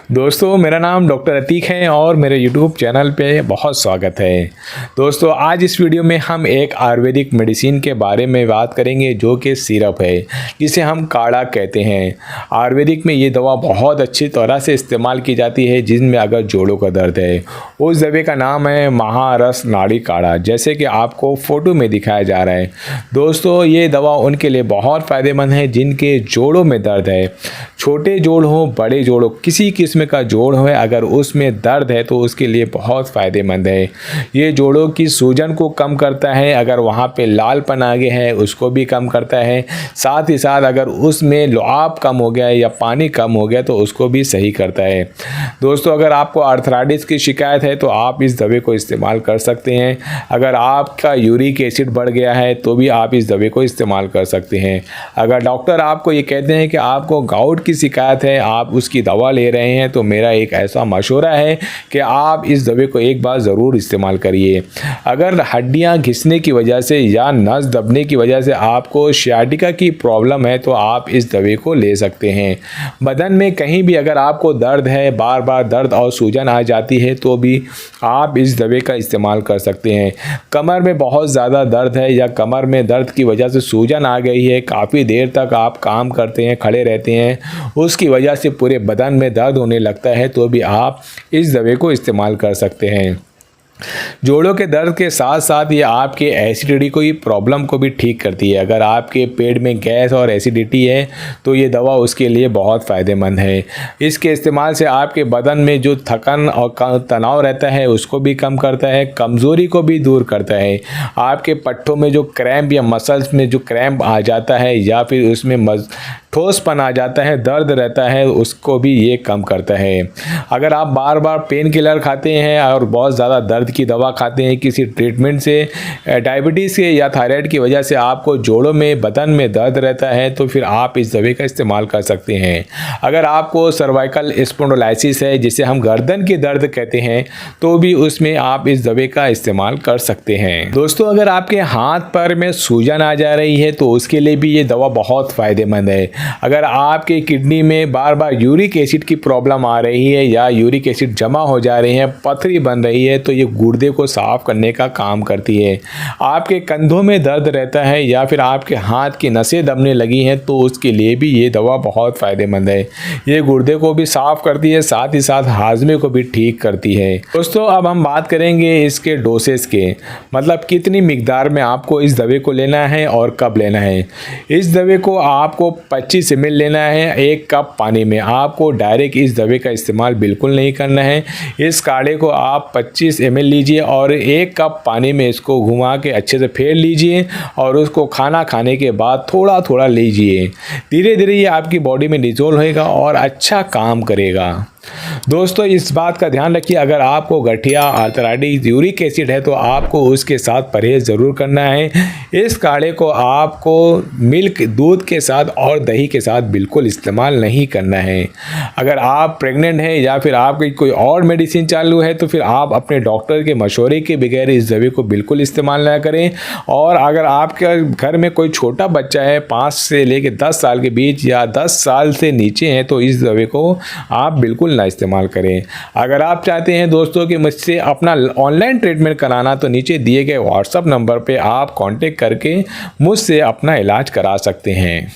दोस्तों मेरा नाम डॉक्टर अतीक है और मेरे यूट्यूब चैनल पे बहुत स्वागत है। दोस्तों आज इस वीडियो में हम एक आयुर्वेदिक मेडिसिन के बारे में बात करेंगे जो कि सिरप है, जिसे हम काढ़ा कहते हैं। आयुर्वेदिक में ये दवा बहुत अच्छी तरह से इस्तेमाल की जाती है जिनमें अगर जोड़ों का दर्द है। उस दवा का नाम है महारस नाड़ी काढ़ा, जैसे कि आपको फ़ोटो में दिखाया जा रहा है। दोस्तों ये दवा उनके लिए बहुत फ़ायदेमंद है जिनके जोड़ों में दर्द है, छोटे जोड़ हो बड़े जोड़ हो, किसी किस्म का जोड़ है अगर उसमें दर्द है तो उसके लिए बहुत फ़ायदेमंद है। ये जोड़ों की सूजन को कम करता है, अगर वहाँ पे लालपन आ गया है उसको भी कम करता है। साथ ही साथ अगर उसमें लुआब कम हो गया है या पानी कम हो गया तो उसको भी सही करता है। दोस्तों अगर आपको आर्थराइटिस की शिकायत है तो आप इस दवे को इस्तेमाल कर सकते हैं। अगर आपका यूरिक एसिड बढ़ गया है तो भी आप इस दवे को इस्तेमाल कर सकते हैं। अगर डॉक्टर आपको ये कहते हैं कि आपको गाउट की शिकायत है, आप उसकी दवा ले रहे हैं, तो मेरा एक ऐसा मशवरा है कि आप इस दवे को एक बार ज़रूर इस्तेमाल करिए। अगर हड्डियां घिसने की वजह से या नस दबने की वजह से आपको सियाटिका की प्रॉब्लम है तो आप इस दवे को ले सकते हैं। बदन में कहीं भी अगर आपको दर्द है, बार बार दर्द और सूजन आ जाती है तो भी आप इस दवे का इस्तेमाल कर सकते हैं। कमर में बहुत ज़्यादा दर्द है या कमर में दर्द की वजह से सूजन आ गई है, काफ़ी देर तक आप काम करते हैं, खड़े रहते हैं, उसकी वजह से पूरे बदन में दर्द होने लगता है तो भी आप इस दवे को इस्तेमाल कर सकते हैं। जोड़ों के दर्द के साथ साथ ये आपके एसिडिटी को ही प्रॉब्लम को भी ठीक करती है। अगर आपके पेट में गैस और एसिडिटी है तो ये दवा उसके लिए बहुत फ़ायदेमंद है। इसके इस्तेमाल से आपके बदन में जो थकन और तनाव रहता है उसको भी कम करता है, कमज़ोरी को भी दूर करता है। आपके पट्टों में जो क्रैम्प या मसल्स में जो क्रैम्प आ जाता है या फिर उसमें ठोसपन आ जाता है, दर्द रहता है, उसको भी ये कम करता है। अगर आप बार बार पेन किलर खाते हैं और बहुत ज़्यादा दर्द की दवा खाते हैं किसी ट्रीटमेंट से, डायबिटीज़ के या थायराइड की वजह से आपको जोड़ों में बदन में दर्द रहता है तो फिर आप इस दवे का इस्तेमाल कर सकते हैं। अगर आपको सर्वाइकल स्पॉन्डिलोसिस है जिसे हम गर्दन के दर्द कहते हैं तो भी उसमें आप इस दवे का इस्तेमाल कर सकते हैं। दोस्तों अगर आपके हाथ पैर में सूजन आ जा रही है तो उसके लिए भी ये दवा बहुत फ़ायदेमंद है। अगर आपके किडनी में बार बार यूरिक एसिड की प्रॉब्लम आ रही है या यूरिक एसिड जमा हो जा रही है, पथरी बन रही है, तो ये गुर्दे को साफ करने का काम करती है। आपके कंधों में दर्द रहता है या फिर आपके हाथ की नसें दबने लगी हैं तो उसके लिए भी ये दवा बहुत फ़ायदेमंद है। ये गुर्दे को भी साफ करती है, साथ ही साथ हाजमे को भी ठीक करती है। दोस्तों अब हम बात करेंगे इसके डोसेस के, मतलब कितनी मिकदार में आपको इस दवे को लेना है और कब लेना है। इस दवे को आपको 25 ml लेना है 1 कप पानी में। आपको डायरेक्ट इस दवे का इस्तेमाल बिल्कुल नहीं करना है। इस काढ़े को आप 25 ml लीजिए और 1 कप पानी में इसको घुमा के अच्छे से फेर लीजिए और उसको खाना खाने के बाद थोड़ा थोड़ा लीजिए। धीरे धीरे ये आपकी बॉडी में डिजोल्व होएगा और अच्छा काम करेगा। दोस्तों इस बात का ध्यान रखिए, अगर आपको गठिया, आर्थराइटिस, यूरिक एसिड है तो आपको उसके साथ परहेज ज़रूर करना है। इस काढ़े को आपको मिल्क, दूध के साथ और दही के साथ बिल्कुल इस्तेमाल नहीं करना है। अगर आप प्रेग्नेंट हैं या फिर आपकी कोई और मेडिसिन चालू है तो फिर आप अपने डॉक्टर के मशवरे के बगैर इस दवे को बिल्कुल इस्तेमाल ना करें। और अगर आपके घर में कोई छोटा बच्चा है 5 से लेकर 10 साल के बीच या 10 साल से नीचे हैं तो इस दवे को आप बिल्कुल ना इस्तेमाल करें। अगर आप चाहते हैं दोस्तों कि मुझसे अपना ऑनलाइन ट्रीटमेंट कराना तो नीचे दिए गए व्हाट्सएप नंबर पे आप कांटेक्ट करके मुझसे अपना इलाज करा सकते हैं।